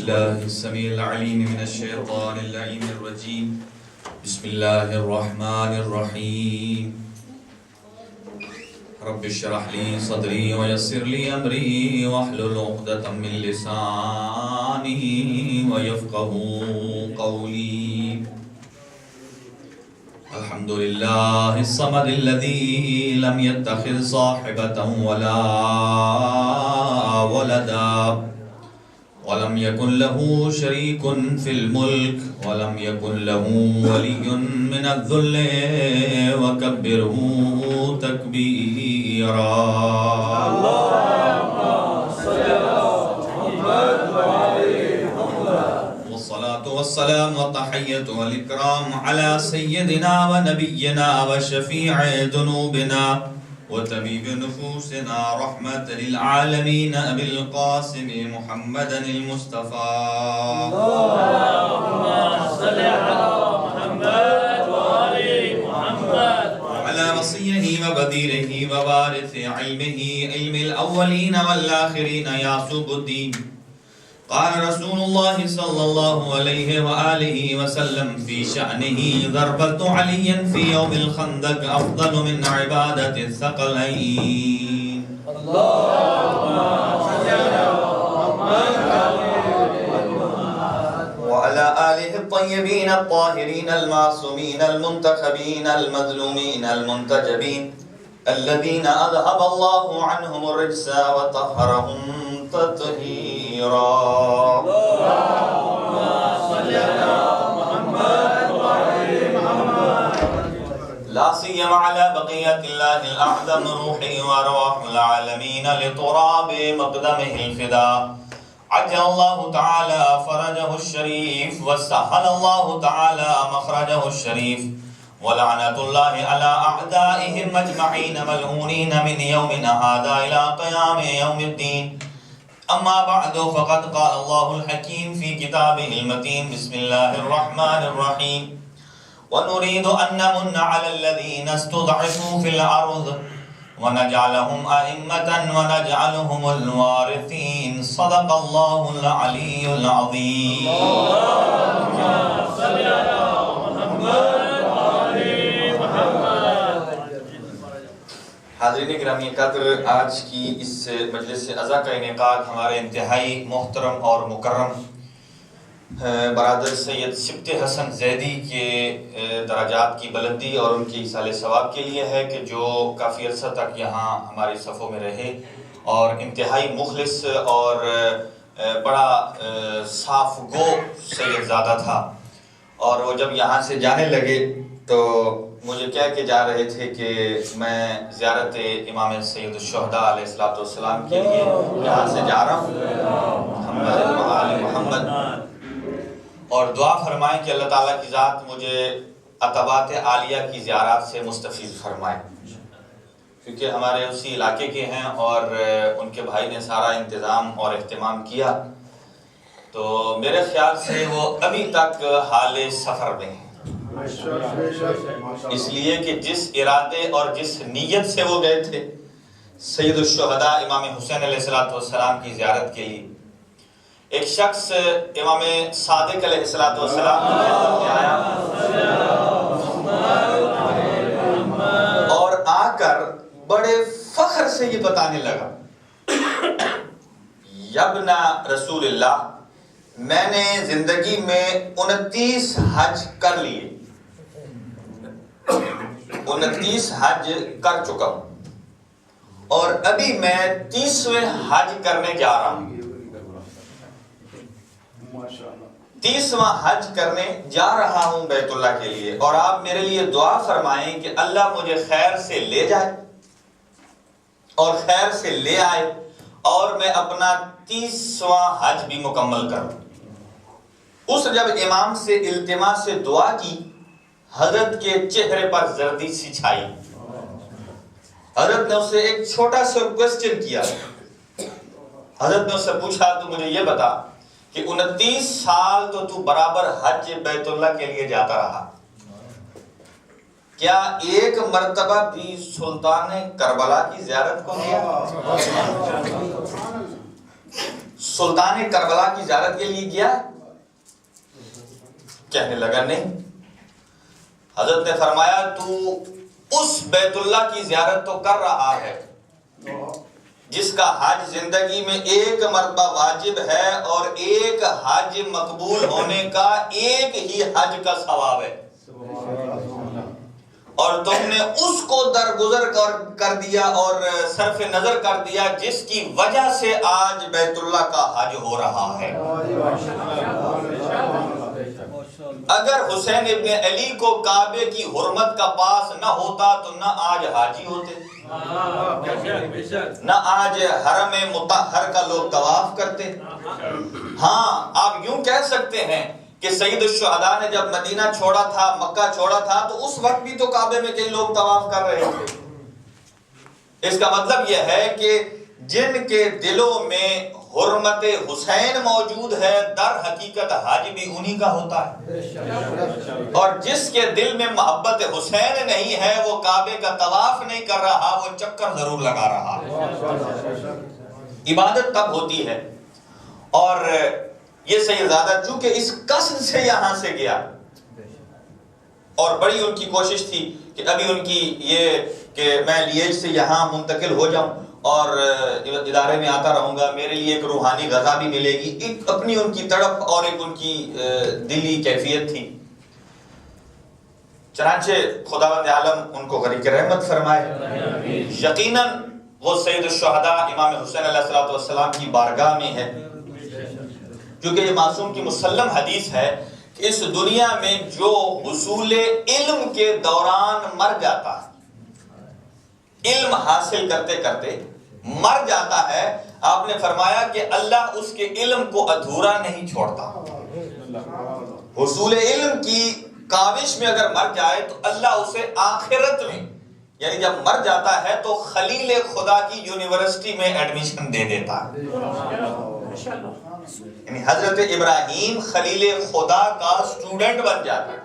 بالله السميع العليم من الشيطان اللعين الرجيم بسم الله الرحمن الرحيم رب اشرح لي صدري ويسر لي أمري واحلل عقدة من لساني ويفقهوا قولي الحمد لله الصمد الذي لم يتخذ صاحبة ولا ولدا ولم يكن له شريك في الملك ولم يكن له ولي من الذل وكبره تكبيرا اللهم صل على محمد وعلى محمد والصلاة والسلام والتحية والإكرام على سيدنا ونبينا وشفيع ذنوبنا وطبيب نفوسنا رحمة للعالمين أبي القاسم محمد المصطفى اللهم صل على محمد وآل محمد وعلى وصيه وبديره ووارث علمه علم الأولين والآخرين يعصب الدين قال رسول الله صلى الله عليه وآله وسلم في شأنه ضربة علي في يوم الخندق أفضل من عبادة الثقلين اللهم صل على محمد وعلى آله الطيبين الطاهرين المعصومين المنتخبين المظلومين المنتجبين الذين أذهب الله عنهم الرجس وطهرهم تطهيرا اللهم صل على محمد وعلى محمد لا سيما على بقية الله الأعظم روحي وأرواح العالمين لتراب مقدمه الفداء عجل الله تعالى فرجه الشريف وسهل الله تعالى مخرجه الشريف ولعنة الله على أعدائهم أجمعين ملعونين من يومنا هذا إلى قيام يوم الدين أما بعد فقد قال الله الحكيم في كتابه المتين بسم الله الرحمن الرحيم ونريد أن نمن على الذين استضعفوا في الأرض ونجعلهم أئمة ونجعلهم الوارثين صدق الله العلي العظيم اللهم صل على محمد حاضرین گرامی قدر، آج کی اس مجلس عزا کا انعقاد ہمارے انتہائی محترم اور مکرم برادر سید سبط حسن زیدی کے درجات کی بلندی اور ان کی ایصال ثواب کے لیے ہے کہ جو کافی عرصہ تک یہاں ہماری صفوں میں رہے اور انتہائی مخلص اور بڑا صاف گو سید زادہ تھا، اور وہ جب یہاں سے جانے لگے تو مجھے کہہ کے جا رہے تھے کہ میں زیارت امام سید الشہداء علیہ السلام کے لیے یہاں سے جا رہا ہوں محمد وآل محمد، اور دعا فرمائیں کہ اللہ تعالیٰ کی ذات مجھے عتبات عالیہ کی زیارات سے مستفیض فرمائے، کیونکہ ہمارے اسی علاقے کے ہیں اور ان کے بھائی نے سارا انتظام اور اہتمام کیا، تو میرے خیال سے وہ ابھی تک حال سفر میں ہیں، اس لیے کہ جس ارادے اور جس نیت سے وہ گئے تھے سید الشہداء امام حسین علیہ السلام کی زیارت کے لیے، ایک شخص امام صادق علیہ السلام کی خدمت میں آیا اور آ کر بڑے فخر سے یہ بتانے لگا، یبنا رسول اللہ، میں نے زندگی میں 29 حج کر لیے، 29 حج کر چکا ہوں اور ابھی میں 30ویں حج کرنے جا رہا ہوں، 30واں حج کرنے جا رہا ہوں بیت اللہ کے لیے، اور آپ میرے لیے دعا فرمائیں کہ اللہ مجھے خیر سے لے جائے اور خیر سے لے آئے اور میں اپنا 30واں حج بھی مکمل کروں۔ اس جب امام سے التماس سے دعا کی، حضرت کے چہرے پر زردی سی چھائی، حضرت نے اسے ایک چھوٹا سا کوسچن کیا، حضرت نے اس سے پوچھا تو مجھے یہ بتا کہ 29 سال تو برابر حج بیت اللہ کے لیے جاتا رہا، کیا ایک مرتبہ بھی سلطان کربلا کی زیارت کو کیا؟ سلطان کربلا کی زیارت کے لیے گیا؟ کہنے لگا نہیں۔ حضرت نے فرمایا تو اس بیت اللہ کی زیارت تو کر رہا ہے جس کا حج زندگی میں ایک مرتبہ واجب ہے اور ایک حج مقبول ہونے کا ایک ہی حج کا ثواب ہے، اور تم نے اس کو درگزر کر دیا اور صرف نظر کر دیا جس کی وجہ سے آج بیت اللہ کا حج ہو رہا ہے۔ اگر حسین ابن علی کو کعبے کی حرمت کا پاس نہ ہوتا تو نہ آج حاجی ہوتے، نہ آج حرم مطہر کا لوگ طواف کرتے۔ ہاں آپ یوں کہہ سکتے ہیں کہ سید الشہداء نے جب مدینہ چھوڑا تھا، مکہ چھوڑا تھا، تو اس وقت بھی تو کعبے میں کئی لوگ طواف کر رہے تھے۔ اس کا مطلب یہ ہے کہ جن کے دلوں میں حرمت حسین موجود ہے در حقیقت حج بھی انہی کا ہوتا ہے، اور جس کے دل میں محبت حسین نہیں ہے وہ کعبے کا طواف نہیں کر رہا، وہ چکر ضرور لگا رہا ہے۔ عبادت تب ہوتی ہے، اور یہ سیدزادہ چونکہ اس قصد سے یہاں سے گیا، اور بڑی ان کی کوشش تھی کہ ابھی ان کی یہ کہ میں لیج سے یہاں منتقل ہو جاؤں اور ادارے میں آتا رہوں گا، میرے لیے ایک روحانی غذا بھی ملے گی، ایک اپنی ان کی تڑپ اور ایک ان کی دلی کیفیت تھی۔ چنانچہ خداوند عالم ان کو غریق رحمت فرمائے۔ یقیناً وہ سید الشہداء امام حسین علیہ السلام کی بارگاہ میں ہے، کیونکہ یہ معصوم کی مسلم حدیث ہے کہ اس دنیا میں جو حصول علم کے دوران مر جاتا ہے، علم حاصل کرتے کرتے مر جاتا ہے، آپ نے فرمایا کہ اللہ اس کے علم کو ادھورا نہیں چھوڑتا۔ حصول علم کی کاوش میں اگر مر جائے تو اللہ اسے آخرت میں، یعنی جب مر جاتا ہے تو خلیل خدا کی یونیورسٹی میں ایڈمیشن دے دیتا ہے۔ یعنی حضرت ابراہیم خلیل خدا کا سٹوڈنٹ بن جاتا ہے،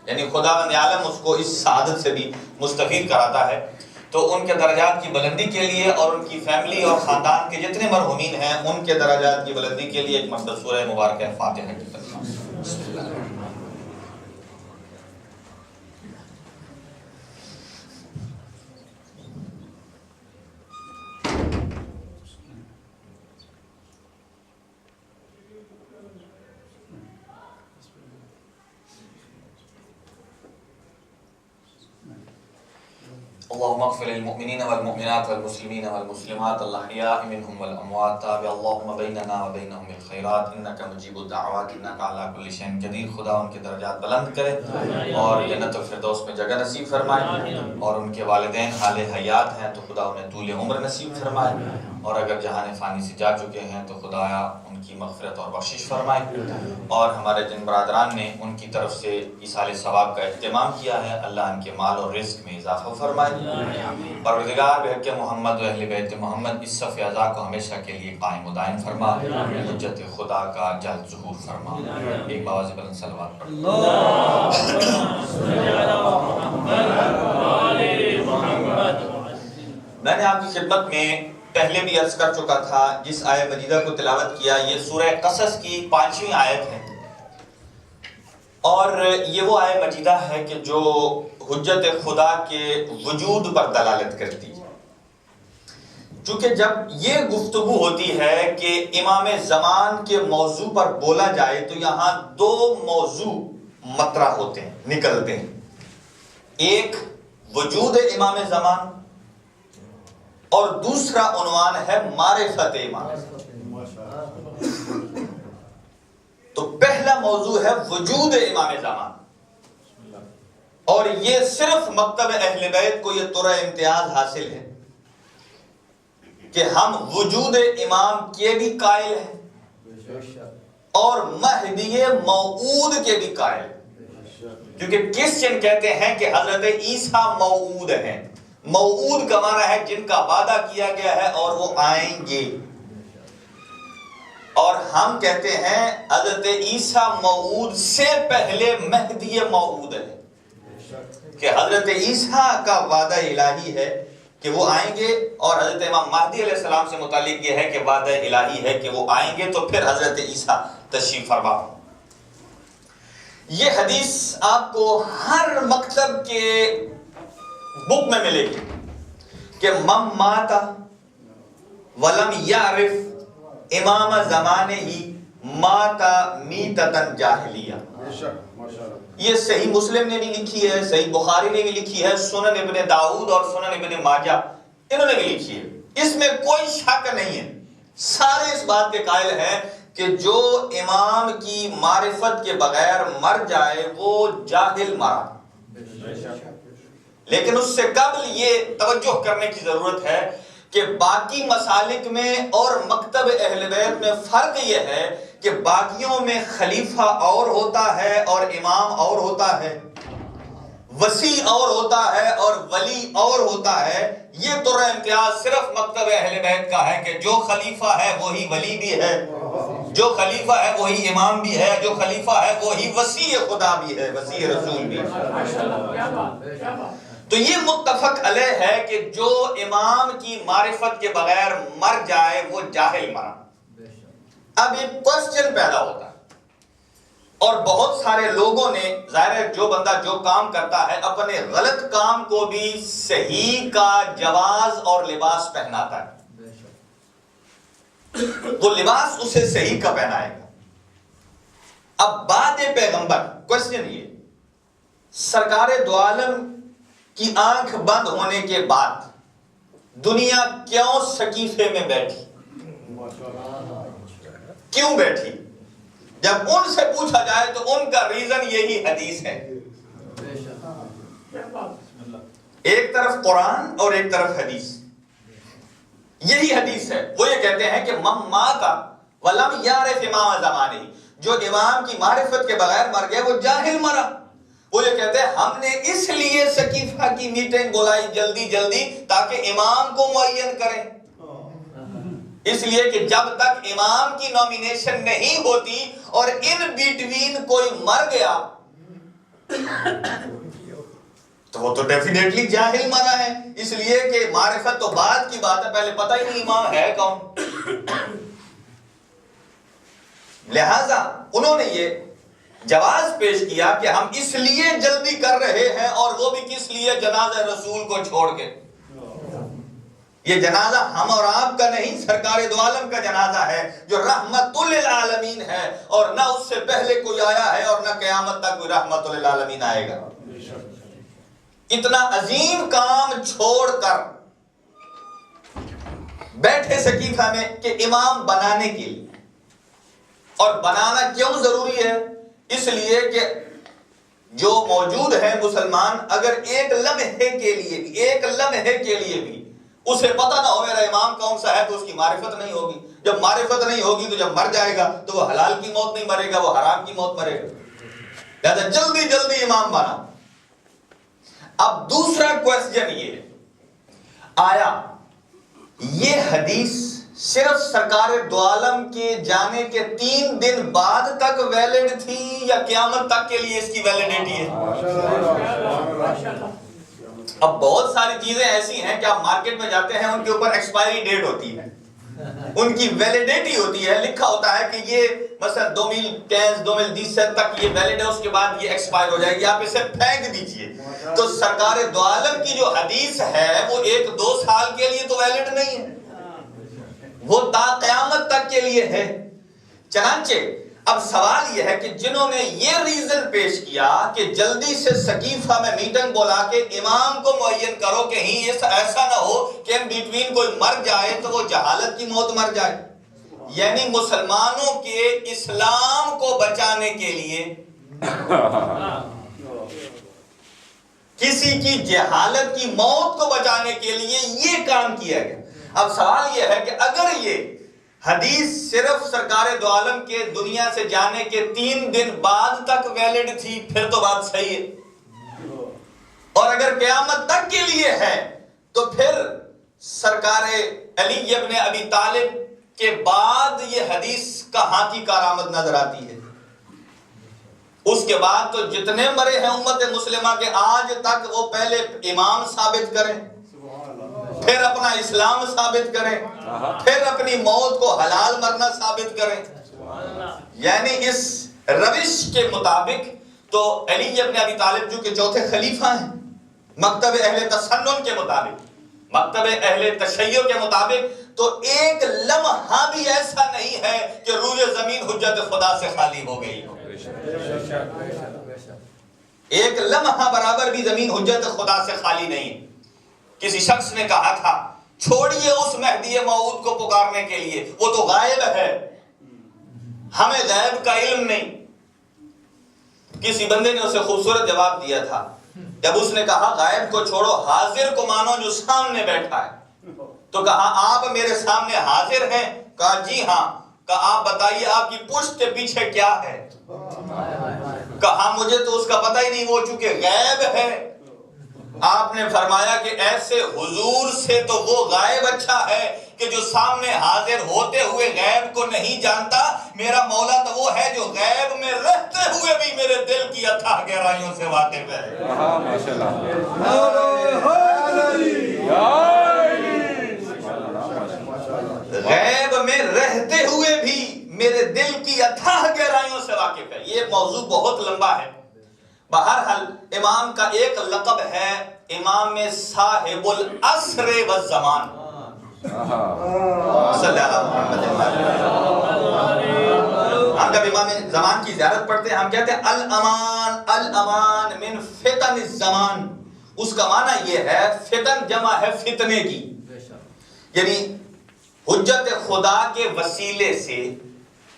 یعنی خداوند عالم اس کو اس سعادت سے بھی مستفید کراتا ہے۔ تو ان کے درجات کی بلندی کے لیے اور ان کی فیملی اور خاندان کے جتنے مرحومین ہیں ان کے درجات کی بلندی کے لیے ایک مرتبہ سورہ مبارکہ فاتحہ کی تلاوت۔ بسم اللہ الرحمن الرحیم۔ اللهم اغفر للمؤمنين والمؤمنات والمسلمين والمسلمات الأحياء منهم والأموات تابع اللهم بيننا وبينهم بالخيرات إنك مجيب الدعوات إنك على كل شيء قدير۔ خدا ان کے درجات بلند کرے اور جنت الفردوس میں جگہ نصیب فرمائے، اور ان کے والدین حال حیات ہیں تو خدا انہیں طول عمر نصیب فرمائے، اور اگر جہان فانی سے جا چکے ہیں تو خدایا ان کی مغفرت اور بخشش فرمائے، اور ہمارے جن برادران نے ان کی طرف سے ایصال ثواب کا اہتمام کیا ہے اللہ ان کے مال اور رزق میں اضافہ فرمائے۔ پروردگار بحق محمد و اہل بیت محمد اس صف اعضاء کو ہمیشہ کے لیے قائم و دائم فرما، حجت خدا کا جلد ظہور فرما۔ ایک باواز بلند صلوات پڑھ۔ میں نے آپ کی خدمت میں پہلے بھی عرض کر چکا تھا، جس آیت مجیدہ کو تلاوت کیا یہ سورہ قصص کی 5ویں آیت ہے، اور یہ وہ آیت مجیدہ ہے کہ جو حجت خدا کے وجود پر دلالت کرتی ہے۔ چونکہ جب یہ گفتگو ہوتی ہے کہ امام زمان کے موضوع پر بولا جائے تو یہاں دو موضوع مطرح ہوتے ہیں، نکلتے ہیں۔ ایک وجود امام زمان اور دوسرا عنوان ہے معرفت امام۔ تو پہلا موضوع ہے وجود امام زمان، اور یہ صرف مکتب اہل بیت کو یہ طرح امتیاز حاصل ہے کہ ہم وجود امام کے بھی قائل ہیں اور مہدی موعود کے بھی قائل ہیں، کیونکہ کرسچن کہتے ہیں کہ حضرت عیسیٰ موعود ہیں۔ موعود کا معنی ہے جن کا وعدہ کیا گیا ہے اور وہ آئیں گے، اور ہم کہتے ہیں حضرت عیسیٰ موعود سے پہلے مہدی موعود ہے، کہ حضرت عیسیٰ کا وعدہ الہی ہے کہ وہ آئیں گے، اور حضرت امام مہدی علیہ السلام سے متعلق یہ ہے کہ وعدہ الہی ہے کہ وہ آئیں گے تو پھر حضرت عیسیٰ تشریف فرما۔ یہ حدیث آپ کو ہر مکتب کے بک میں ملے گی کہ من مات ولم یعرف امام زمانے ہی مات میتتن جاہلیہ۔ یہ صحیح مسلم نے بھی لکھی ہے، صحیح بخاری نے بھی لکھی ہے، سنن ابن داؤد اور سنن ابن ماجہ انہوں نے بھی لکھی ہے، اس میں کوئی شک نہیں ہے۔ سارے اس بات کے قائل ہیں کہ جو امام کی معرفت کے بغیر مر جائے وہ جاہل مرا۔ لیکن اس سے قبل یہ توجہ کرنے کی ضرورت ہے کہ باقی مسالک میں اور مکتب اہل بیت میں فرق یہ ہے کہ باقیوں میں خلیفہ اور ہوتا ہے اور امام اور ہوتا ہے، وصی اور ہوتا ہے اور ولی اور ہوتا ہے۔ یہ تو امتیاز صرف مکتب اہل بیت کا ہے کہ جو خلیفہ ہے وہی ولی بھی ہے، جو خلیفہ ہے وہی امام بھی ہے، جو خلیفہ ہے وہی وصی خدا بھی ہے، وصی رسول بھی ہے۔ تو یہ متفق علیہ ہے کہ جو امام کی معرفت کے بغیر مر جائے وہ جاہل مرا۔ اب ایک کوسچن پیدا ہوتا ہے، اور بہت سارے لوگوں نے، ظاہر ہے جو بندہ جو کام کرتا ہے اپنے غلط کام کو بھی صحیح کا جواز اور لباس پہناتا ہے، وہ لباس اسے صحیح کا پہنائے گا۔ اب بعد پیغمبر، کوسچن یہ، سرکار دو عالم کی آنکھ بند ہونے کے بعد دنیا کیوں سقیفے میں بیٹھی؟ کیوں بیٹھی؟ جب ان سے پوچھا جائے تو ان کا ریزن یہی حدیث ہے۔ ایک طرف قرآن اور ایک طرف حدیث، یہی حدیث ہے۔ وہ یہ کہتے ہیں کہ من مات ولم یعرف امام زمانہ، جو امام کی معرفت کے بغیر مر گئے وہ جاہل مرا۔ وہ یہ کہتے ہیں ہم نے اس لیے سقیفہ کی میٹنگ بلائی جلدی جلدی تاکہ امام کو معین کریں، اس لیے کہ جب تک امام کی نومینیشن نہیں ہوتی اور ان بیٹوین کوئی مر گیا تو وہ تو ڈیفینیٹلی جاہل مرا ہے، اس لیے کہ معرفت تو بعد کی بات ہے، پہلے پتہ ہی نہیں امام ہے کون۔ لہذا انہوں نے یہ جواز پیش کیا کہ ہم اس لیے جلدی کر رہے ہیں، اور وہ بھی کس لیے؟ جنازہ رسول کو چھوڑ کے۔ یہ جنازہ ہم اور آپ کا نہیں، سرکار دو عالم کا جنازہ ہے جو رحمت للعالمین ہے، اور نہ اس سے پہلے کوئی آیا ہے اور نہ قیامت تک کوئی رحمت للعالمین آئے گا۔ اتنا عظیم کام چھوڑ کر بیٹھے سقیفہ میں کہ امام بنانے کے لیے، اور بنانا کیوں ضروری ہے؟ اس لیے کہ جو موجود ہے مسلمان، اگر ایک لمحے کے لیے بھی اسے پتہ نہ ہو میرا امام کون سا ہے تو اس کی معرفت نہیں ہوگی۔ جب معرفت نہیں ہوگی تو جب مر جائے گا تو وہ حلال کی موت نہیں مرے گا، وہ حرام کی موت مرے گا۔ لہذا جلدی جلدی امام بنا۔ اب دوسرا کوسچن یہ، آیا یہ حدیث صرف سرکار دو عالم کے جانے کے 3 دن بعد تک ویلڈ تھی یا قیامت تک کے لیے اس کی ویلیڈیٹی ہے؟ اب بہت ساری چیزیں ایسی ہیں کہ آپ مارکیٹ میں جاتے ہیں، ان کے اوپر ایکسپائری ڈیٹ ہوتی ہے، ان کی ویلیڈیٹی ہوتی ہے، لکھا ہوتا ہے کہ یہ مثلا 2015 2020 تک یہ ویلڈ ہے، اس کے بعد یہ ایکسپائر ہو جائے گی، آپ اسے پھینک دیجئے۔ تو سرکار دو عالم کی جو حدیث ہے وہ 1-2 سال کے لیے تو ویلڈ نہیں ہے، وہ تا قیامت تک کے لیے ہے۔ چنانچہ اب سوال یہ ہے کہ جنہوں نے یہ ریزن پیش کیا کہ جلدی سے سقیفہ میں میٹنگ بلا کے امام کو معین کرو، کہیں ایسا نہ ہو کہ ان بیٹوین کوئی مر جائے تو وہ جہالت کی موت مر جائے، یعنی مسلمانوں کے اسلام کو بچانے کے لیے کسی کی جہالت کی موت کو بچانے کے لیے یہ کام کیا گیا۔ اب سوال یہ ہے کہ اگر یہ حدیث صرف سرکار دو عالم کے دنیا سے جانے کے 3 دن بعد تک ویلڈ تھی پھر تو بات صحیح ہے، اور اگر قیامت تک کے لیے ہے تو پھر سرکار علی ابن ابی طالب کے بعد یہ حدیث کہاں کی کارآمد نظر آتی ہے؟ اس کے بعد تو جتنے مرے ہیں امت مسلمہ کے آج تک وہ پہلے امام ثابت کریں، پھر اپنا اسلام ثابت کریں، پھر اپنی موت کو حلال مرنا ثابت کریں. یعنی اس روش کے مطابق تو علی ابن ابی طالب جو کہ چوتھے خلیفہ ہیں، مکتب اہل تسنن کے مطابق، مکتب اہل تشیع کے مطابق، تو ایک لمحہ بھی ایسا نہیں ہے کہ روئے زمین حجت خدا سے خالی ہو گئی ہو. ایک لمحہ برابر بھی زمین حجت خدا سے خالی نہیں. کسی شخص نے کہا تھا چھوڑیے اس مہدی موعود کو پکارنے کے لیے، وہ تو غائب ہے، ہمیں غیب کا علم نہیں. کسی بندے نے اسے خوبصورت جواب دیا تھا، جب اس نے کہا غائب کو چھوڑو، حاضر کو مانو جو سامنے بیٹھا ہے. تو کہا آپ میرے سامنے حاضر ہیں؟ کہا جی ہاں. کہا آپ بتائیے آپ کی پشت کے پیچھے کیا ہے؟ کہا مجھے تو اس کا پتہ ہی نہیں، وہ چونکہ غائب ہے. آپ نے فرمایا کہ ایسے حضور سے تو وہ غائب اچھا ہے کہ جو سامنے حاضر ہوتے ہوئے غیب کو نہیں جانتا. میرا مولا تو وہ ہے جو غیب میں رہتے ہوئے بھی میرے دل کی اتھاہ گہرائیوں سے واقف ہے. غیب میں رہتے ہوئے بھی میرے دل کی اتھاہ گہرائیوں سے واقف ہے. یہ موضوع بہت لمبا ہے. بہرحال امام کا ایک لقب ہے امام صاحب العصر والزمان. صلی اللہ محمد. ہم جب امام زمان کی زیارت پڑھتے ہیں ہم کہتے ہیں الامان الامان من فتن الزمان. اس کا معنی یہ ہے فتن جمع ہے فتنے کی، یعنی حجت خدا کے وسیلے سے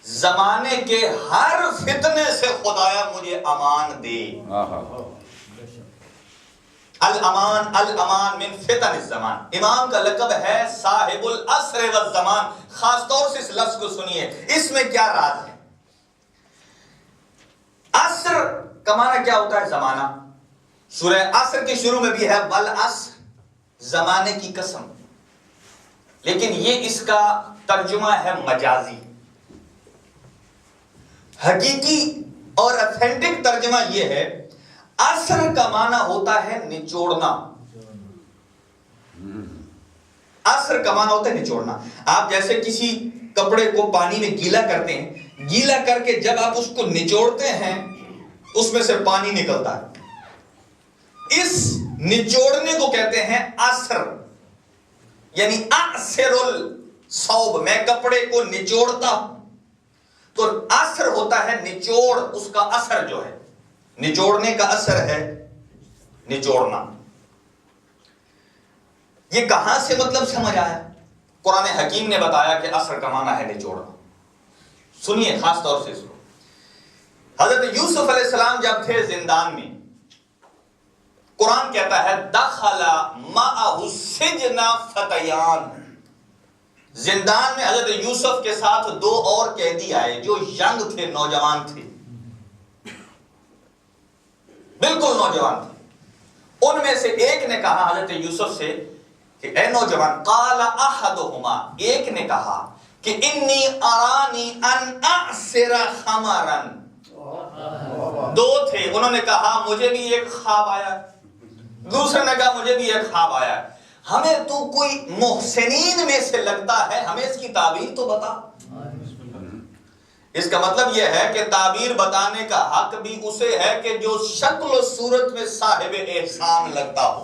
زمانے کے ہر فتنے سے خدایا مجھے امان دے. الامان الامان من فتن الزمان. امام کا لقب ہے صاحب العصر والزمان. خاص طور سے اس لفظ کو سنیے، اس میں کیا راز ہے. عصر کا معنی کیا ہوتا ہے؟ زمانہ. سورہ عصر کے شروع میں بھی ہے والعصر، زمانے کی قسم. لیکن یہ اس کا ترجمہ ہے مجازی. حقیقی اور اتھینٹک ترجمہ یہ ہے، عصر کا معنی ہوتا ہے نچوڑنا. عصر کا معنی ہوتا ہے نچوڑنا. آپ جیسے کسی کپڑے کو پانی میں گیلا کرتے ہیں، گیلا کر کے جب آپ اس کو نچوڑتے ہیں اس میں سے پانی نکلتا ہے. اس نچوڑنے کو کہتے ہیں عصر. یعنی اعصر الثوب، میں کپڑے کو نچوڑتا ہوں. تو اثر ہوتا ہے نچوڑ. اس کا اثر جو ہے نچوڑنے کا اثر ہے نچوڑنا. یہ کہاں سے مطلب سمجھ آیا؟ قرآن حکیم نے بتایا کہ اثر کا معنی ہے نچوڑنا. سنیے خاص طور سے اس کو. حضرت یوسف علیہ السلام جب تھے زندان میں، قرآن کہتا ہے دخل معہ السجن فتیان. زندان میں حضرت یوسف کے ساتھ دو اور قیدی آئے جو ینگ تھے، نوجوان تھے، بالکل نوجوان تھے. ان میں سے ایک نے کہا حضرت یوسف سے کہ اے نوجوان، قال احدہما، ایک نے کہا کہ انی ارانی ان اعصر خمرا. دو تھے، انہوں نے کہا مجھے بھی ایک خواب آیا. دوسرے نے کہا مجھے بھی ایک خواب آیا. ہمیں تو کوئی محسنین میں سے لگتا ہے، ہمیں اس کی تعبیر تو بتا. اس کا مطلب یہ ہے کہ تعبیر بتانے کا حق بھی اسے ہے کہ جو شکل و صورت میں صاحب احسان لگتا ہو،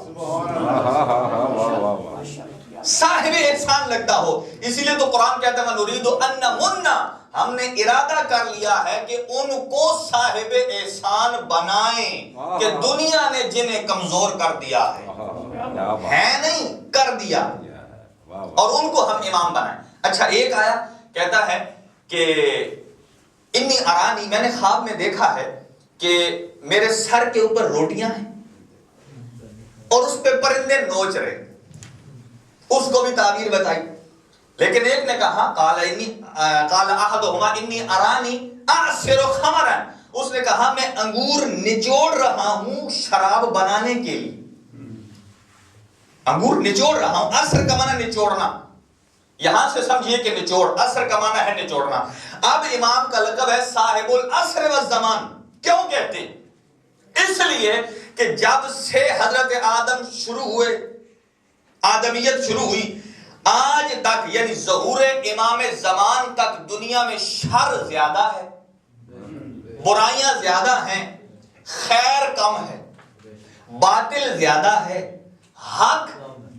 صاحب احسان لگتا ہو. اسی لیے تو قرآن کہتا ہے نرید ان نمنا، ہم نے ارادہ کر لیا ہے کہ ان کو صاحب احسان بنائیں کہ دنیا نے جنہیں کمزور کر دیا ہے نہیں کر دیا، اور ان کو ہم امام بنائیں. اچھا، ایک آیا کہتا ہے کہ انی ارانی، میں نے خواب میں دیکھا ہے کہ میرے سر کے اوپر روٹیاں ہیں اور اس پہ پرندے نوچ رہے. اس کو بھی تعبیر بتائی. لیکن ایک نے کہا قال احدہما انی ارانی اعصر خمرا، اس نے کہا میں انگور نچوڑ رہا ہوں شراب بنانے کے لیے. انگور نچوڑ رہا ہوں، عصر کا معنی نچوڑنا. یہاں سے سمجھیے کہ نچوڑ، عصر کا معنی ہے نچوڑنا. اب امام کا لقب ہے صاحب العصر والزمان. کیوں کہتے ہیں؟ اس لیے کہ جب سے حضرت آدم شروع ہوئے آدمیت شروع ہوئی آج تک، یعنی ظہور امام زمان تک دنیا میں شر زیادہ ہے، برائیاں زیادہ ہیں، خیر کم ہے، باطل زیادہ ہے، حق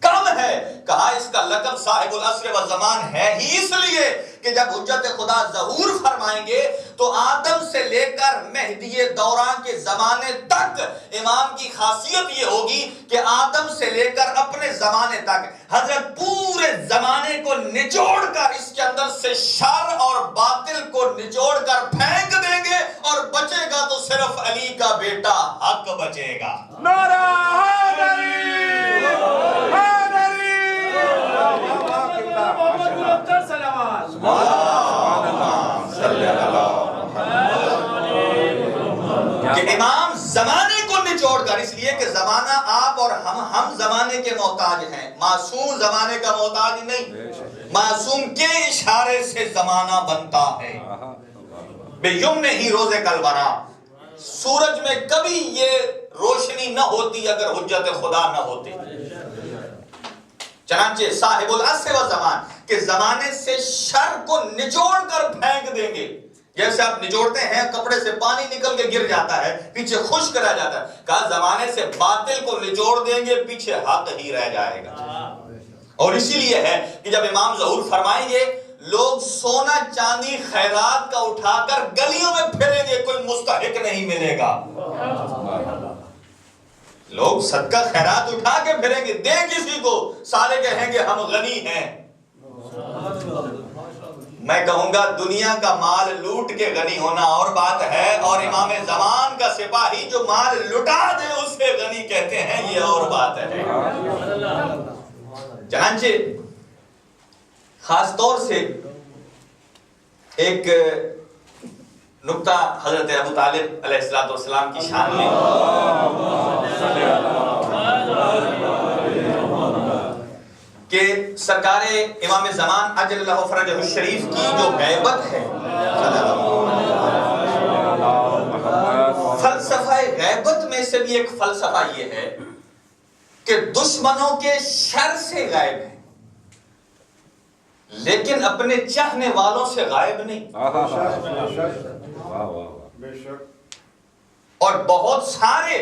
کم ہے۔ کہا اس کا لقب صاحب العصر والزمان ہے ہی اس لیے کہ جب حجت خدا ظہور فرمائیں گے تو آدم سے لے کر مہدی دوران کے زمانے تک امام کی خاصیت یہ ہوگی کہ آدم سے لے کر اپنے زمانے تک حضرت پورے زمانے کو نچوڑ کر اس کے اندر سے شر اور باطل کو نچوڑ کر پھینک دیں گے، اور بچے گا تو صرف علی کا بیٹا حق بچے گا۔ نعرہ حیدری، کہ امام زمانے کو نچوڑ کر، اس لیے کہ زمانہ آپ اور ہم زمانے کے محتاج ہیں، معصوم زمانے کا محتاج نہیں، معصوم کے اشارے سے زمانہ بنتا ہے۔ بے یمن ہی روز کلبرا، سورج میں کبھی یہ روشنی نہ ہوتی اگر حجت خدا نہ ہوتی۔ چنانچہ صاحب العصر والزمان کہ زمانے سے شر کو نچوڑ کر پھینک دیں گے، جیسے آپ نچوڑتے ہیں کپڑے سے پانی نکل کے گر جاتا ہے، پیچھے خشک رہ جاتا ہے، کہا زمانے سے باطل کو نچوڑ دیں گے، پیچھے حق ہی رہ جائے گا۔ اور اسی لیے ہے کہ جب امام ظہور فرمائیں گے لوگ سونا چاندی خیرات کا اٹھا کر گلیوں میں پھریں گے، کوئی مستحق نہیں ملے گا۔ لوگ صدقہ خیرات اٹھا کے پھریں گے، دیں کسی کو، سارے کہیں گے ہم غنی ہیں۔ میں کہوں گا دنیا کا مال لوٹ کے غنی ہونا اور بات ہے، اور امام زمان کا سپاہی جو مال لٹا دے اسے غنی کہتے ہیں، یہ اور بات ہے۔ چنانچہ خاص طور سے ایک نکتہ حضرت ابو طالب علیہ السلام کی شان میں کہ سرکار امام زمان اجل اللہ فرجہ الشریف کی جو غیبت ہے، فلسفہ غیبت میں سے بھی ایک فلسفہ یہ ہے کہ دشمنوں کے شر سے غائب ہے لیکن اپنے چاہنے والوں سے غائب نہیں۔ اور بہت سارے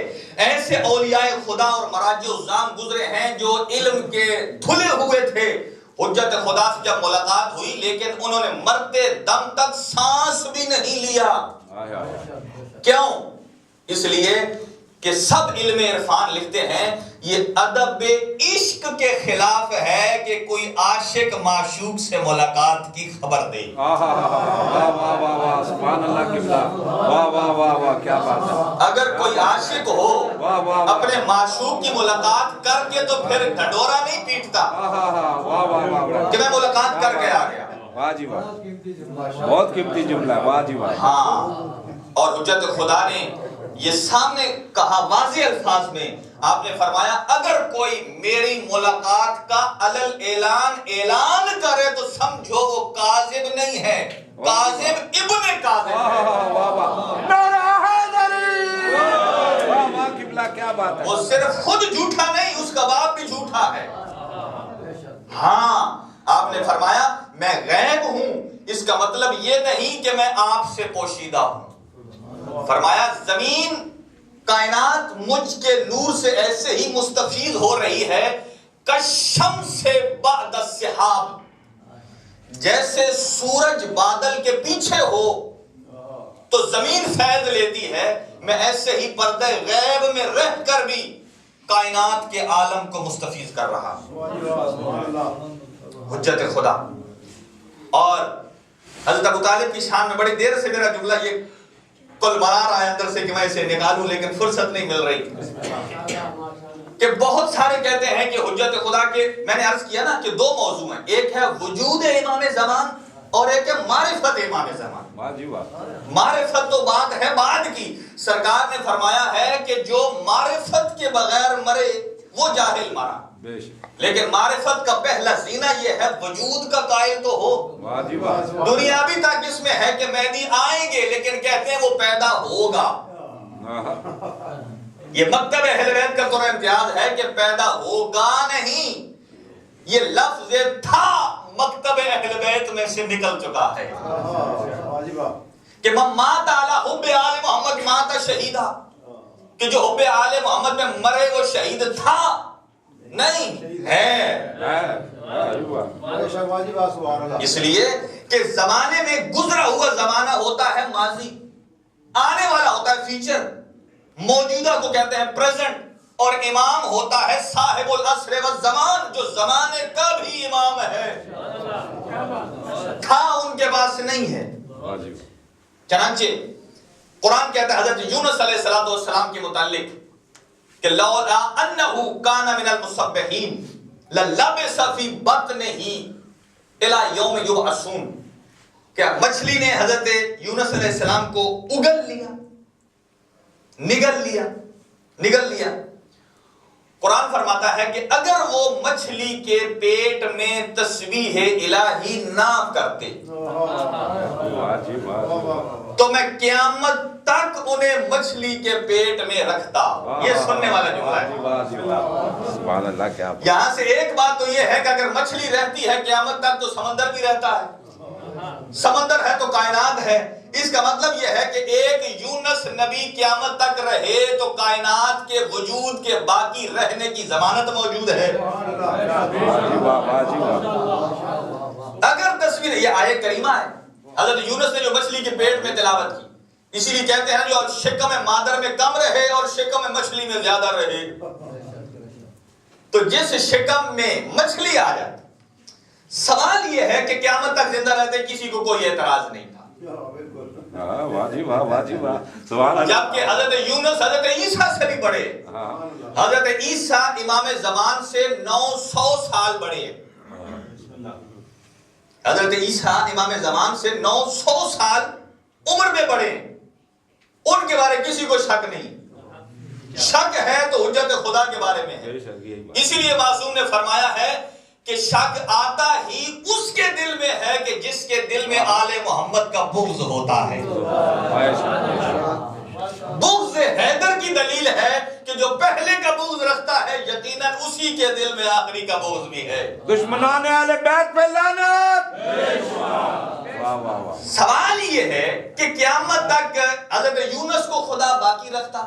ایسے اولیاء خدا اور مراجع الزام گزرے ہیں جو علم کے دھلے ہوئے تھے، حجت خدا سے جب ملاقات ہوئی لیکن انہوں نے مرتے دم تک سانس بھی نہیں لیا۔ کیوں؟ اس لیے کہ سب علم عرفان لکھتے ہیں یہ ادب عشق کے خلاف ہے کہ کوئی عاشق معشوق سے ملاقات کی خبر دے۔ سبحان اللہ قبلہ، واہ واہ واہ واہ، کیا بات ہے۔ اگر کوئی عاشق ہو اپنے معشوق کی ملاقات کر کے تو پھر ڈھڈورا نہیں پیٹتا کہ میں ملاقات کر کے آ گیا۔ واہ جی واہ، بہت قیمتی جملہ ہے، واہ جی واہ۔ ہاں، اور حجت خدا نے یہ سامنے کہا واضح الفاظ میں، آپ نے فرمایا اگر کوئی میری ملاقات کا علل اعلان کرے تو سمجھو وہ کاذب نہیں ہے، کاذب ابن کاذب ہے۔ واہ واہ، نعرہ حیدری، واہ واہ قبلہ، کیا بات ہے۔ وہ صرف خود جھوٹا نہیں، اس کا باپ بھی جھوٹا ہے۔ ہاں، آپ نے فرمایا میں غیب ہوں، اس کا مطلب یہ نہیں کہ میں آپ سے پوشیدہ ہوں۔ فرمایا زمین کائنات مجھ کے نور سے ایسے ہی مستفیض ہو رہی ہے کشمس سے بعد السحاب، جیسے سورج بادل کے پیچھے ہو تو زمین فیض لیتی ہے، میں ایسے ہی پردہ غیب میں رہ کر بھی کائنات کے عالم کو مستفیض کر رہا ہوں۔ حجت خدا۔ اور حضرت ابو طالب کی شان میں بڑی دیر سے میرا جملہ یہ کل مرا رہا ہے اندر سے کہ میں اسے نکالوں لیکن فرصت نہیں مل رہی، کہ بہت سارے کہتے ہیں کہ حجت خدا کے، میں نے عرض کیا نا کہ دو موضوع ہیں، ایک ہے وجود امام زمان اور ایک ہے معرفت امام زمان۔ معرفت تو بات ہے بعد کی، سرکار نے فرمایا ہے کہ جو معرفت کے بغیر مرے وہ جاہل مرا، لیکن معرفت کا پہلا زینہ یہ ہے وجود کا قائل تو ہو۔ دنیا ابھی تک اس میں ہے کہ مہدی آئیں گے لیکن کہتے ہیں وہ پیدا ہوگا۔ یہ مکتب اہل بیت کا تو امتیاز ہے کہ پیدا ہوگا نہیں، یہ لفظ تھا مکتب اہل بیت میں سے نکل چکا ہے کہ من مات علی حب آل محمد مات شہیدہ، کہ جو حب آل محمد میں مرے وہ شہید تھا نہیں ہے۔ اس لیے کہ زمانے میں گزرا ہوا زمانہ ہوتا ہے ماضی، آنے والا ہوتا ہے فیوچر، موجودہ کو کہتے ہیں پریزنٹ، اور امام ہوتا ہے صاحب العصر والزمان، جو زمانے کا بھی امام ہے، تھا ان کے پاس نہیں ہے۔ چنانچہ قرآن کہتا ہے حضرت یونس علیہ السلام کے متعلق کہ لولا انہ کان من المسبحین للبث فی بطنہ الی یوم یبعثون، کیا مچھلی نے حضرت یونس علیہ السلام کو اگل لیا، نگل لیا۔ قرآن فرماتا ہے کہ اگر وہ مچھلی کے پیٹ میں تسبیح الہی نہ کرتے تو میں قیامت تک انہیں مچھلی کے پیٹ میں رکھتا۔ یہ سننے والا جملہ ہے۔ یہاں سے ایک بات تو یہ ہے کہ اگر مچھلی رہتی ہے قیامت تک تو سمندر بھی رہتا ہے، سمندر ہے تو کائنات ہے۔ اس کا مطلب یہ ہے کہ ایک یونس نبی قیامت تک رہے تو کائنات کے وجود کے باقی رہنے کی ضمانت موجود ہے۔ اگر تصویر، یہ آیت کریمہ ہے، حضرت یونس نے جو مچھلی کے پیٹ میں تلاوت کی، اسی لیے کہتے ہیں جو شکم مادر میں کم رہے اور شکم مچھلی میں زیادہ رہے، تو جس شکم میں مچھلی آ جائے، سوال یہ ہے کہ قیامت تک زندہ رہتے کسی کو کوئی اعتراض نہیں تھا، جبکہ حضرت یونس حضرت عیسیٰ سے بھی بڑے، حضرت عیسیٰ امام زمان سے 900 سال بڑے، حضرت عیسیٰ امام زمان سے 900 سال عمر میں بڑے، ان کے بارے کسی کو شک نہیں، شک ہے تو حجت خدا کے بارے میں ہے۔ اسی لیے معصوم نے فرمایا ہے کہ شک آتا ہی اس کے دل میں ہے کہ جس کے دل میں آل محمد کا بغض ہوتا ہے۔ بغض حیدر کی دلیل ہے کہ جو پہلے کا بغض رکھتا ہے یقیناً اسی کے دل میں آخری کا بغض بھی ہے۔ دشمنان اہل بیت پہ لعنت۔ سوال یہ ہے کہ قیامت تک حضرت یونس کو خدا باقی رکھتا،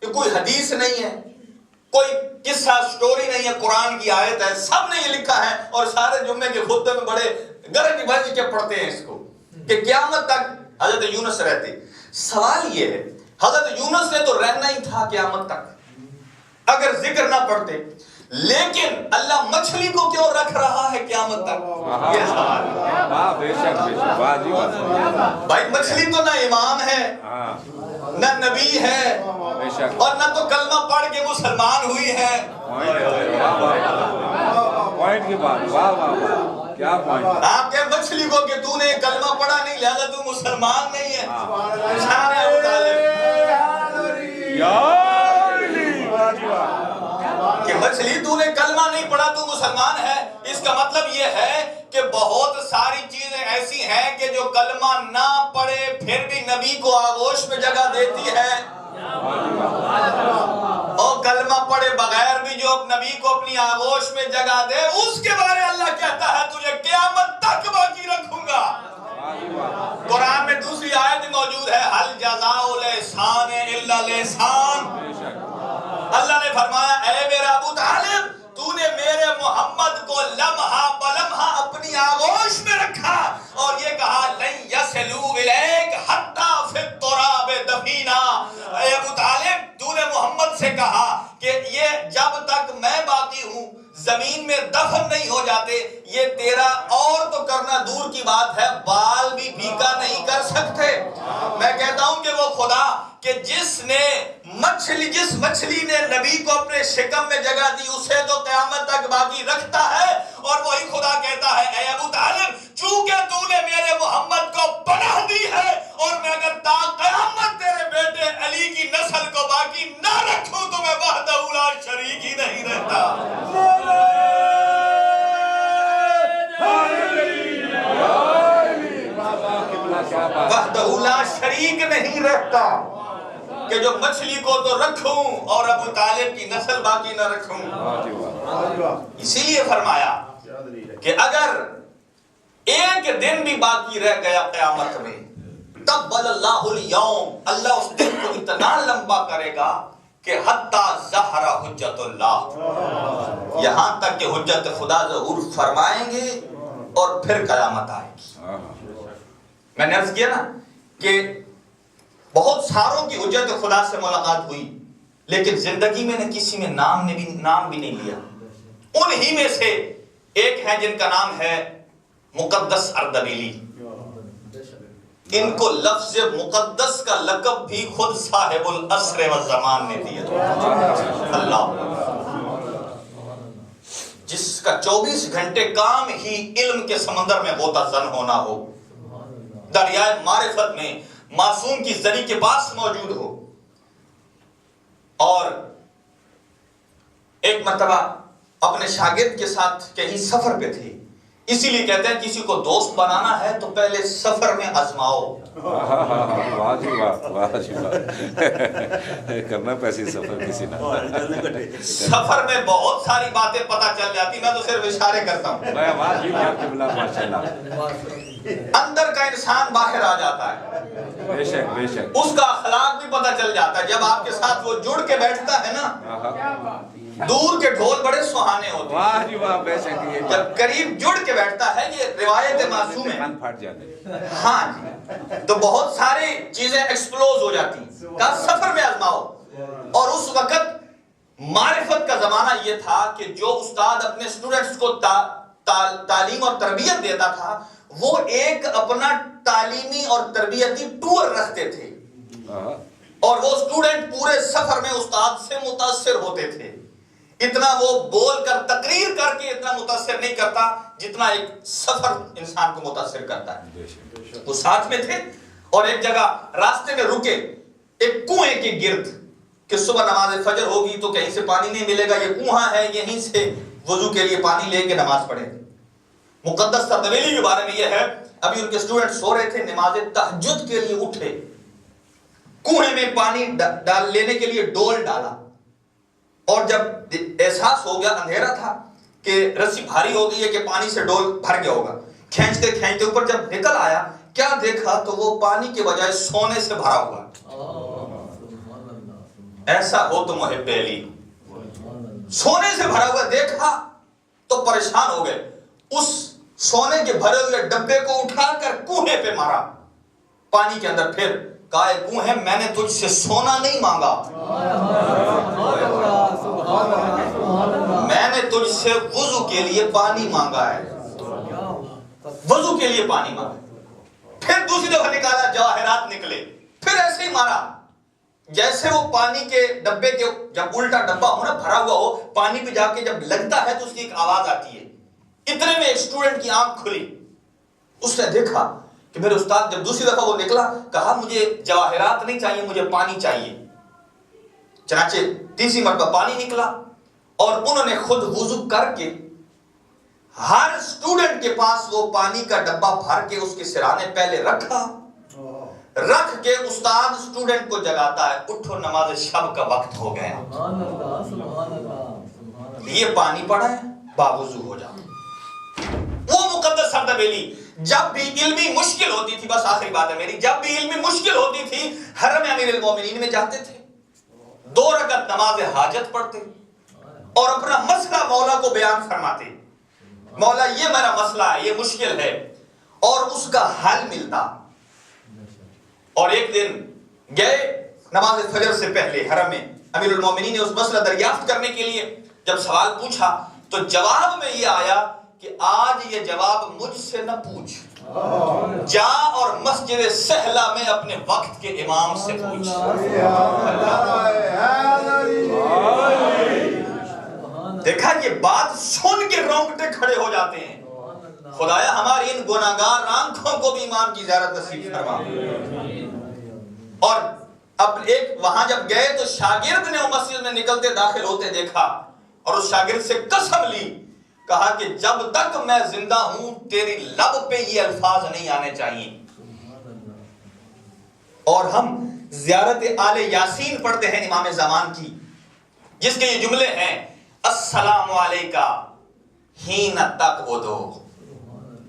کہ کوئی حدیث نہیں ہے، کوئی قصہ سٹوری نہیں ہے، قرآن کی آیت ہے، سب نے یہ لکھا ہے، اور سارے جمعے کے خطبے میں بڑے گرج بھج کے پڑھتے ہیں اس کو کہ قیامت تک حضرت یونس رہتے۔ سوال یہ ہے حضرت یونس نے تو رہنا ہی تھا قیامت تک اگر ذکر نہ پڑھتے، لیکن اللہ مچھلی کو کیوں رکھ رہا ہے قیامت تک؟ یہ سوال بھائی، مچھلی تو نہ امام ہے، نہ نبی ہے، اور نہ تو کلمہ پڑھ کے مسلمان ہوئی ہے۔ آپ کہ مچھلی کو کہ تو نے کلمہ پڑھا نہیں لہذا تو مسلمان نہیں ہے، کہ مچھلی تو نے کلمہ نہیں پڑھا تو مسلمان ہے، اس کا مطلب یہ ہے کہ بہت ساری چیزیں ایسی ہیں کہ جو کلمہ نہ پڑھے پھر بھی نبی کو آغوش میں جگہ دیتی ہے، اور کلمہ پڑھے بغیر بھی جو نبی کو اپنی آغوش میں جگہ دے، اس کے بارے اللہ کہتا ہے تجھے قیامت تک باقی رکھوں گا۔ قرآن میں دوسری آیت موجود ہے، هل جزاء الاحسان الا الاحسان۔ اللہ نے فرمایا اے میرا ابو طالب، تو نے میرے محمد کو لمحہ بلمحہ اپنی آغوش میں رکھا، اور یہ کہا لن یصلوا الیک حتی فی التراب دفینا۔ اے ابو طالب، تو نے محمد سے کہا کہ یہ جب تک میں باقی ہوں زمین میں دفن نہیں ہو جاتے، یہ تیرا اور تو کرنا دور کی بات ہے، بال بھی بھیکا نہیں کر سکتے۔ میں کہتا ہوں کہ وہ خدا کہ جس مچھلی نے نبی کو اپنے شکم میں جگہ دی، اسے تو قیامت تک باقی رکھتا ہے، اور وہی خدا کہتا ہے اے ابو طالب، چونکہ تو نے میرے محمد کو پناہ دی ہے، اور میں اگر تا قیامت تیرے بیٹے علی کی نسل کو باقی نہ رکھوں تو میں وحدہ لا شریک ہی نہیں رہتا۔ وحدہ لا شریک نہیں رہتا کہ جو مچھلی کو تو رکھوں اور ابو طالب کی نسل باقی نہ رکھوں۔ اسی لیے فرمایا کہ اگر ایک دن بھی باقی رہ گیا قیامت میں تبل اللہ الیوم، اللہ اس دن کو اتنا لمبا کرے گا کہ حتی ظہر حجت اللہ، یہاں تک کہ حجت خدا ظہور فرمائیں گے اور پھر قیامت آئے گی۔ میں نے عرض کیا نا کہ بہت ساروں کی حجت خدا سے ملاقات ہوئی، لیکن زندگی میں نے کسی میں نام بھی نہیں لیا۔ انہی میں سے ایک ہے جن کا نام ہے مقدس اردبیلی۔ ان کو لفظ مقدس کا لقب بھی خود صاحب العصر والزمان نے دیا۔ اللہ، جس کا 24 گھنٹے کام ہی علم کے سمندر میں غوطہ زن ہونا ہو، دریائے معرفت میں معصوم کی زری کے پاس موجود ہو۔ اور ایک مرتبہ اپنے شاگرد کے ساتھ کہیں سفر پہ تھے، اسی لیے کہتے ہیں کسی کو دوست بنانا ہے تو پہلے سفر میں آزماؤ۔ واہ جی واہ، واہ جی واہ، کرنا پیسی سفر کسی نہ۔ سفر میں بہت ساری باتیں پتہ چل جاتی، میں تو صرف اشارے کرتا ہوں۔ واہ جی واہ، قبلہ ماشاءاللہ۔ اندر کا انسان باہر آ جاتا ہے، بے شک بے شک، اس کا اخلاق بھی پتہ چل جاتا ہے۔ جب آپ کے ساتھ وہ جڑ کے بیٹھتا ہے نا، دور کے ڈھول بڑے سہانے ہوتے ہیں، واہ جی واہ، بے شک۔ یہ جب قریب جڑ کے بیٹھتا ہے، یہ روایت معصوم ہے، کان پھٹ جاتے ہیں۔ ہاں جی، تو بہت ساری چیزیں ایکسپلوز ہو جاتی ہیں۔ کہا سفر میں آزماؤ۔ اور اس وقت معرفت کا زمانہ یہ تھا کہ جو استاد اپنے اسٹوڈنٹس کو تعلیم اور تربیت دیتا تھا، وہ ایک اپنا تعلیمی اور تربیتی ٹور رکھتے تھے، اور وہ اسٹوڈنٹ پورے سفر میں استاد سے متاثر ہوتے تھے۔ اتنا وہ بول کر تقریر کر کے اتنا متاثر نہیں کرتا جتنا ایک سفر انسان کو متاثر کرتا ہے۔ وہ ساتھ میں تھے اور ایک جگہ راستے میں رکے ایک کنویں کے گرد کہ صبح نماز فجر ہوگی تو کہیں سے پانی نہیں ملے گا، یہ کنواں ہے، یہیں سے وضو کے لیے پانی لے کے نماز پڑھیں۔ مقدس اردبیلی کے بارے میں یہ ہے، ابھی ان کے اسٹوڈنٹ سو رہے تھے، نماز تہجد کے لیے اٹھے، کنویں میں پانی ڈال لینے کے لیے ڈول ڈالا، اور جب احساس ہو گیا، اندھیرا تھا، کہ رسی بھاری ہو گئی ہے کہ پانی سے ڈول بھر گیا ہوگا، کھینچتے کھینچتے اوپر جب نکل آیا، کیا دیکھا تو وہ پانی کے بجائے سونے سے بھرا ہوا۔ ایسا ہو تو محب علی، سونے سے بھرا ہوا دیکھا تو پریشان ہو گئے، اس سونے کے بھرے ہوئے ڈبے کو اٹھا کر کنویں پہ مارا، پانی کے اندر پھر کہا اے کنویں، میں نے تجھ سے سونا نہیں مانگا، میں نے تجھ سے وضو کے لیے پانی مانگا ہے، وضو کے لیے پانی مانگا۔ پھر دوسری دفعہ نکالا، جواہرات نکلے، پھر ایسے ہی مارا، جیسے وہ پانی کے ڈبے کے جب الٹا ڈبہ ہو نا، بھرا ہوا ہو، پانی پہ جا کے جب لگتا ہے تو اس کی ایک آواز آتی ہے۔ اتنے میں ایک اسٹوڈنٹ کی آنکھ کھلی، اس نے دیکھا کہ میرے استاد، جب دوسری دفعہ وہ نکلا، کہا مجھے جواہرات نہیں چاہیے، مجھے پانی چاہیے۔ چنانچہ تیسری مرتبہ پانی نکلا، اور انہوں نے خود وضو کر کے ہر اسٹوڈنٹ کے پاس وہ پانی کا ڈبہ بھر کے اس کے سرانے پہلے رکھا، رکھ کے استاد اسٹوڈنٹ کو جگاتا ہے، اٹھو نماز شب کا وقت ہو گیا، یہ پانی پڑا ہے، باوضو ہو جاؤ۔ وہ مقدس اردبیلی جب بھی علمی مشکل ہوتی تھی، بس آخری بات ہے میری، جب بھی علمی مشکل ہوتی تھی حرم امیر المومنین میں جاتے تھے، 2 رکعت نماز حاجت پڑھتے اور اپنا مسئلہ مولا کو بیان فرماتے، مولا یہ میرا مسئلہ ہے، یہ مشکل ہے، اور اس کا حل ملتا۔ اور ایک دن گئے نماز فجر سے پہلے حرم میں، امیر المومنین نے اس مسئلہ دریافت کرنے کے لیے جب سوال پوچھا تو جواب میں یہ آیا کہ آج یہ جواب مجھ سے نہ پوچھ، جا اور مسجد سہلہ میں اپنے وقت کے امام سے پوچھ۔ دیکھا، یہ بات سن کے رونگٹے کھڑے ہو جاتے ہیں۔ خدایا ہماری ان گناہگار آنکھوں کو بھی ایمان کی زیارت نصیب فرما۔ اور اب ایک وہاں جب گئے تو شاگرد نے وہ مسجد میں نکلتے داخل ہوتے دیکھا، اور اس شاگرد سے قسم لی، کہا کہ جب تک میں زندہ ہوں تیری لب پہ یہ الفاظ نہیں آنے چاہیے۔ اور ہم زیارت آل یاسین پڑھتے ہیں امام زمان کی، جس کے یہ جملے ہیں، السلام علیکہ حین تقعدو،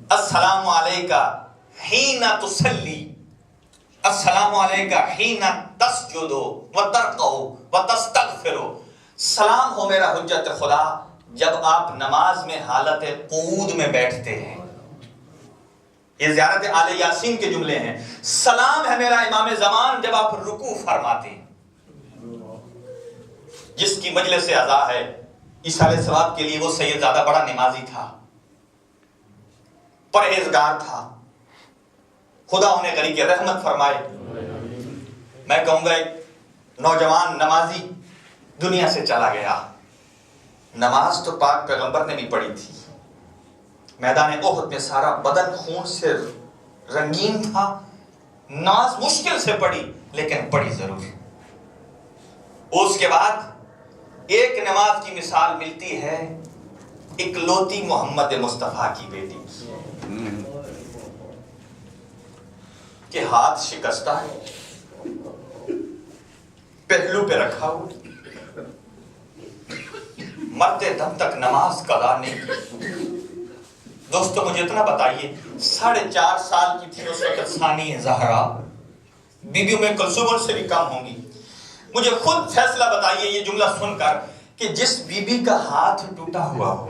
السلام علیکہ حین تصلی، السلام علیکہ حین تسجدو وترکعو وتستغفرو۔ سلام ہو میرا حجت خدا جب آپ نماز میں حالت قعود میں بیٹھتے ہیں۔ یہ زیارت آل یاسین کے جملے ہیں۔ سلام ہے میرا امام زمان جب آپ رکوع فرماتے ہیں۔ جس کی مجلس عزا ہے ایصال ثواب کے لیے، وہ سید زیادہ بڑا نمازی تھا، پرہیزگار تھا، خدا انہیں غریق رحمت فرمائے۔ میں کہوں گا ایک نوجوان نمازی دنیا سے چلا گیا۔ نماز تو پاک پیغمبر نے بھی پڑھی تھی، میدان احد میں سارا بدن خون سے رنگین تھا، نماز مشکل سے پڑھی لیکن پڑھی ضرور۔ اس کے بعد ایک نماز کی مثال ملتی ہے اکلوتی محمد مصطفیٰ کی بیٹی کہ ہاتھ شکستہ ہے، پہلو پہ رکھا ہوا، مرتے دم تک نماز قضا نہیں کی۔ دوستو مجھے اتنا بتائیے، 4.5 سال کی تھی اس وقت ثانی زہرا، بی بی ام کلثوم سے بھی کم ہوں گی۔ مجھے خود فیصلہ بتائیے یہ جملہ سن کر کہ جس بی بی کا ہاتھ ٹوٹا ہوا ہو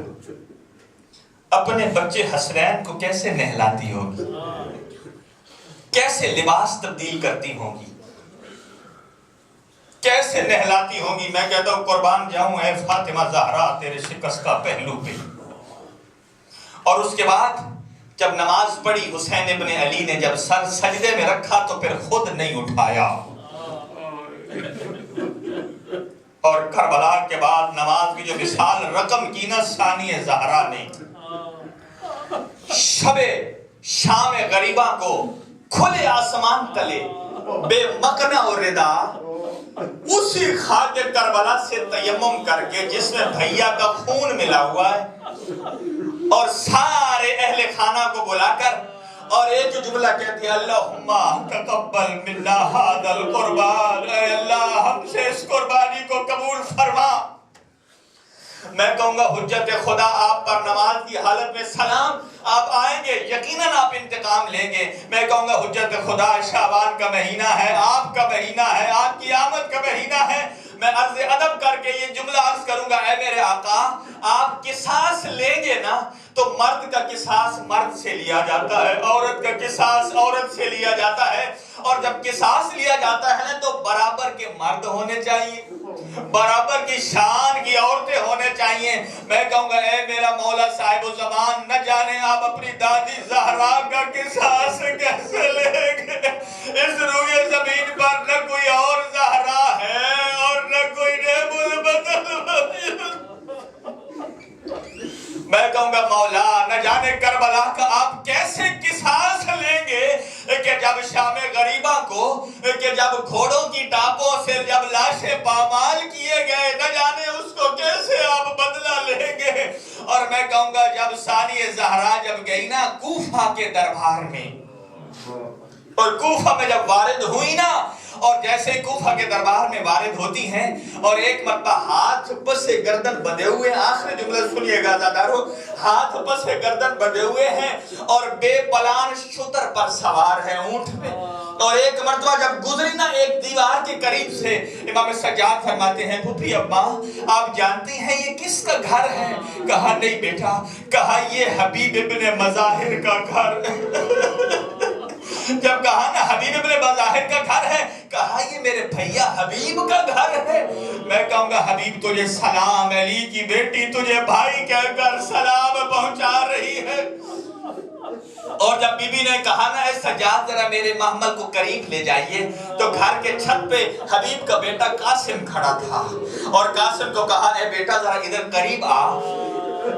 اپنے بچے حسنین کو کیسے نہلاتی ہوگی، کیسے لباس تبدیل کرتی ہوں گی، کیسے نہلاتی ہوں گی۔ میں کہتا ہوں قربان جاؤں اے فاطمہ زہرا تیرے شکست کا پہلو پہ۔ اور اس کے بعد جب نماز پڑھی، حسین ابن علی نے جب سر سجدے میں رکھا تو پھر خود نہیں اٹھایا۔ اور کربلا کے بعد نماز کی جو مثال رقم کی نا ثانی زہرا نے، شب شام غریبہ کو کھلے آسمان تلے بے مقنع و ردا اسی خاک کربلا سے تیمم کر کے جس میں بھیا کا خون ملا ہوا ہے، اور سارے اہل خانہ کو بلا کر اور ایک جو جملہ کہتی ہے اللہم تقبل منا ھذا القربان، اے اللہ ہم سے اس قربانی کو قبول فرما۔ میں کہوں گا حجت خدا آپ پر نماز کی حالت میں سلام، آپ آئیں گے یقیناً آپ انتقام لیں گے۔ میں کہوں گا حجت خدا شعبان کا مہینہ ہے، آپ کا مہینہ ہے، آپ کی آمد کا مہینہ ہے۔ میں عرض ادب کر کے یہ جملہ عرض کروں گا، اے میرے آقا آپ قصاص لیں گے نا تو مرد کا قصاص مرد سے لیا جاتا ہے، عورت کا قصاص عورت سے لیا جاتا ہے، اور جب قصاص لیا جاتا ہے نا تو برابر کے مرد ہونے چاہیے، برابر کی شان کی عورتیں ہونے چاہیے۔ میں کہوں گا اے میرا مولا صاحب و زمان، نہ جانے آپ اپنی دادی زہرا کا قصاص کیسے لیں گے۔ اس روئے زمین پر نہ کوئی اور زہرا ہے اور نہ کوئی نعم البدل۔ میں کہوں گا مولا نہ جانے کربلا کا آپ کیسے قصاص لیں گے کہ جب شام غریبہ کو، کہ جب گھوڑوں کی ٹاپوں سے جب لاشیں پامال کیے گئے، نہ جانے اس کو کیسے آپ بدلہ لیں گے۔ اور میں کہوں گا جب ثانی زہرا جب گئی نا کوفہ کے دربار میں، اور کوفہ میں جب وارد ہوئی نا، اور جیسے کوفہ کے دربار میں وارد ہوتی ہیں اور ایک مرتبہ ہاتھ پس گردن بندھے ہوئے، آخری جملہ سنیے گا زادارو، ہاتھ پس گردن بندھے ہوئے ہیں اور بے پلان شتر پر سوار ہے اونٹ میں، اور ایک مرتبہ جب گزری نا ایک دیوار کے قریب سے، امام سجاد فرماتے ہیں پھوپھی ابا آپ جانتی ہیں یہ کس کا گھر ہے؟ کہا نہیں بیٹا، کہا یہ حبیب ابن مظاہر کا گھر۔ جب کہا نا حبیب ابن مظاہر کا گھر ہے، کہا یہ میرے بھیا حبیب کا گھر ہے۔ میں کہوں گا حبیب تجھے سلام، علی کی بیٹی تجھے بھائی کہہ کر سلام پہنچا رہی ہے۔ اور جب بی بی نے کہا نا اے سجاد ذرا میرے محمل کو قریب لے جائیے، تو گھر کے چھت پہ حبیب کا بیٹا قاسم کھڑا تھا، اور قاسم کو کہا اے بیٹا ذرا ادھر قریب آ۔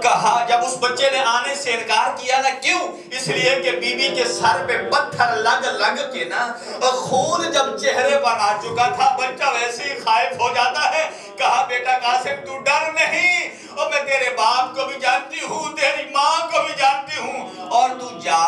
کہا جب اس بچے نے آنے سے انکار کیا نا، کیوں؟ اس لیے کہ بی بی کے سر پہ پتھر لگ لگ کے نا خون جب چہرے پر آ چکا تھا، بچہ ویسے ہی خائف ہو جاتا ہے۔ کہا بیٹا قاسم تو ڈر نہیں، اور میں تیرے باپ کو بھی جانتی ہوں، تیری ماں کو بھی جانتی ہوں، اور تو جا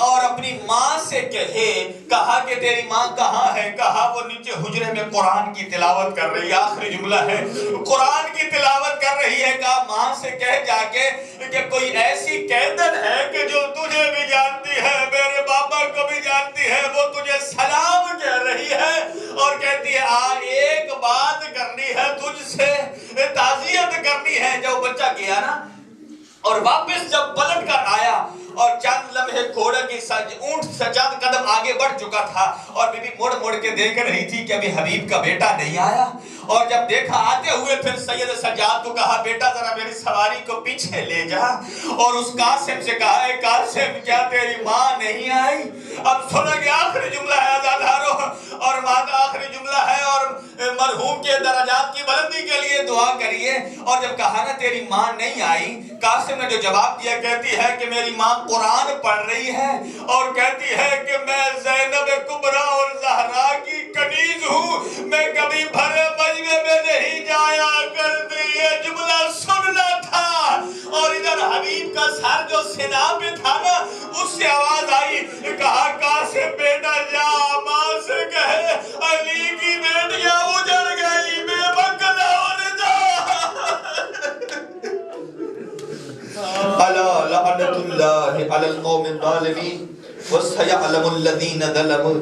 اور اپنی ماں سے کہے کہا کہ تیری ماں کہاں ہے؟ کہا وہ نیچے حجرے میں قرآن کی تلاوت کر رہی ہے. آخری جملہ ہے قرآن کی تلاوت کر رہی ہے. کہا ماں سے کہہ جا کے کہ کوئی ایسی قیدن ہے کہ جو تجھے بھی جانتی ہے میرے بابا کو بھی جانتی ہے, وہ تجھے سلام کہہ رہی ہے اور کہتی ہے ایک بات کرنی ہے تجھ سے, تعزیت کرنی ہے. جب بچہ گیا نا اور واپس جب پلٹ کر آیا اور چند لمحے گھوڑے کی اونٹ سے چند قدم آگے بڑھ چکا تھا اور بی بی مڑ مڑ کے دیکھ رہی تھی کہ ابھی حبیب کا بیٹا نہیں آیا. اور جب دیکھا آتے ہوئے پھر سید سجاد کو کہا بیٹا ذرا میری سواری کو پیچھے لے جا, اور اس قاسم سے کہا ہے قاسم کیا تیری ماں نہیں آئی؟ اب سنو کہ آخری جملہ ہے عزادارو, اور ماں کا آخری جملہ ہے, اور مرحوم کے درجات کی بلندی کے لیے دعا کریے. اور جب کہا نا تیری ماں نہیں آئی, قاسم نے جو جواب دیا کہتی ہے کہ میری ماں قرآن پڑھ رہی ہے اور کہتی ہے کہ میں زینب کبریٰ اور زہرا کی کنیز ہوں, میں کبھی بھرے مجمع میں نہیں جایا کرتی. یہ جملہ سننا تھا. اور ادھر حبیب کا سر جو سنا پہ تھا نا اس سے آواز آئی, کہا قاسم بیٹا جا ماں سے کہے علی کی بیٹیاں اجڑ گئی, بے بکلا اور جا. الا لعنت اللہ علی القوم الظالمین وسيعلم الذین ظلموا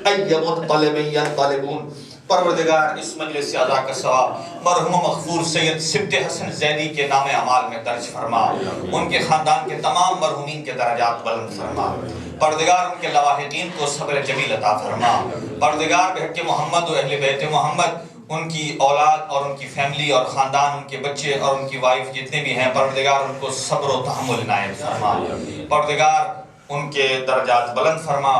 ای منقلب ینقلبون. پروردگار اس مجلس اعزا کا ثواب مرحوم مغفور سید سبط حسن زیدی کے نام اعمال میں درج فرما, ان کے خاندان کے تمام مرحومین کے درجات بلند فرما. پروردگار ان کے لواحقین کو صبر جمیل عطا فرما. پروردگار بحق محمد و اہل بیت محمد ان کی اولاد اور ان کی فیملی اور خاندان, ان کے بچے اور ان کی وائف جتنے بھی ہیں, پروردگار ان کو صبر و تحمل عنایت فرما. پروردگار ان کے درجات بلند فرما.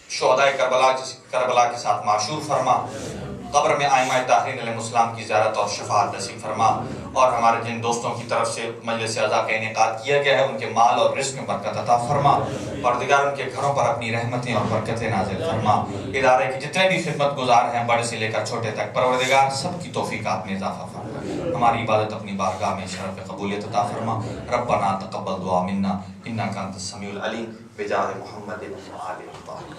شہدائے کربلا کے ساتھ معشور فرما. قبر میں آئمہ طاہرین علیہ السلام کی زیارت اور شفاعت نصیب فرما. اور ہمارے جن دوستوں کی طرف سے مجلس اعزا کا انعقاد کیا گیا ہے ان کے مال اور رزق میں برکت عطا فرما. پروردگار ان کے گھروں پر اپنی رحمتیں اور برکتیں نازل فرما. ادارے کے جتنے بھی خدمت گزار ہیں بڑے سے لے کر چھوٹے تک, پروردگار سب کی توفیقات میں اضافہ فرما. ہماری عبادت اپنی بارگاہ میں شرف قبولیت عطا فرما. ربنا تقبل دعا منا انک انت السمیع العلیم بجاہ محمد و آلہ الطاہرین.